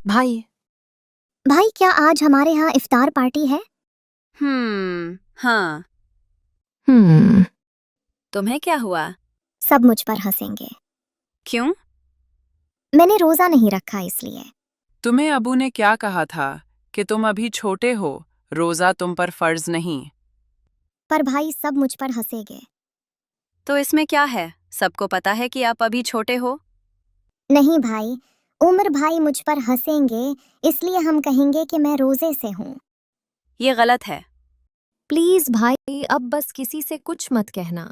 भाई भाई क्या आज हमारे यहाँ इफ्तार पार्टी है? हाँ। तुम्हें क्या हुआ? सब मुझ पर हंसेंगे। क्यों? मैंने रोजा नहीं रखा इसलिए। तुम्हें अबू ने क्या कहा था कि तुम अभी छोटे हो, रोजा तुम पर फर्ज नहीं। पर भाई सब मुझ पर हंसेंगे। तो इसमें क्या है? सबको पता है कि आप अभी छोटे हो। नहीं भाई, उमर भाई मुझ पर हंसेंगे इसलिए हम कहेंगे कि मैं रोजे से हूँ। ये गलत है। प्लीज भाई अब बस किसी से कुछ मत कहना।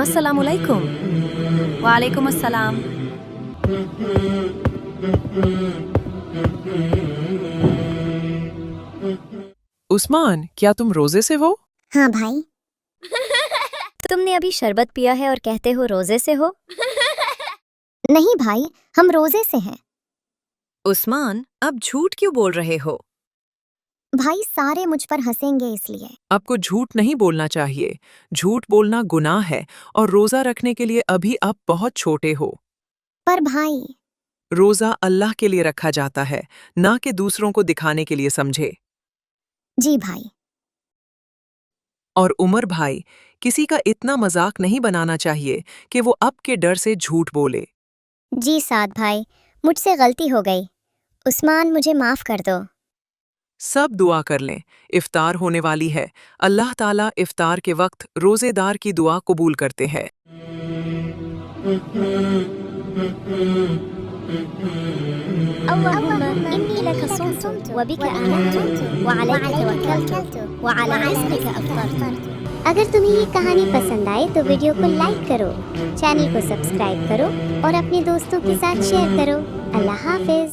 अस्सलामुअलैकुम। वालेकुम अस्सलाम। उस्मान, क्या तुम रोजे से हो? हाँ भाई। तुमने अभी शरबत पिया है और कहते हो रोजे से हो? नहीं भाई, हम रोजे से हैं। उस्मान, अब झूठ क्यों बोल रहे हो? भाई सारे मुझ पर हंसेंगे इसलिए। आपको झूठ नहीं बोलना चाहिए। झूठ बोलना गुनाह है और रोजा रखने के लिए अभी आप बहुत छोटे हो। पर भाई रोजा अल्लाह के लिए रखा जाता है, ना कि दूसरों को दिखाने के लिए, समझे? जी भाई। और उमर भाई, किसी का इतना मजाक नहीं बनाना चाहिए कि वो अब के डर से झूठ बोले। जी साद भाई, मुझसे गलती हो गई। उस्मान मुझे माफ कर दो। सब दुआ कर लें, इफ्तार होने वाली है। अल्लाह ताला इफ्तार के वक्त रोजेदार की दुआ कबूल करते हैं। اللهم إني لك صمت وبك آمنت وعليك توكلت وعلى رزقك أفطرت। अगर तुम्हें ये कहानी पसंद आए तो वीडियो को लाइक करो, चैनल को सब्सक्राइब करो और अपने दोस्तों के साथ शेयर करो। अल्लाह हाफिज।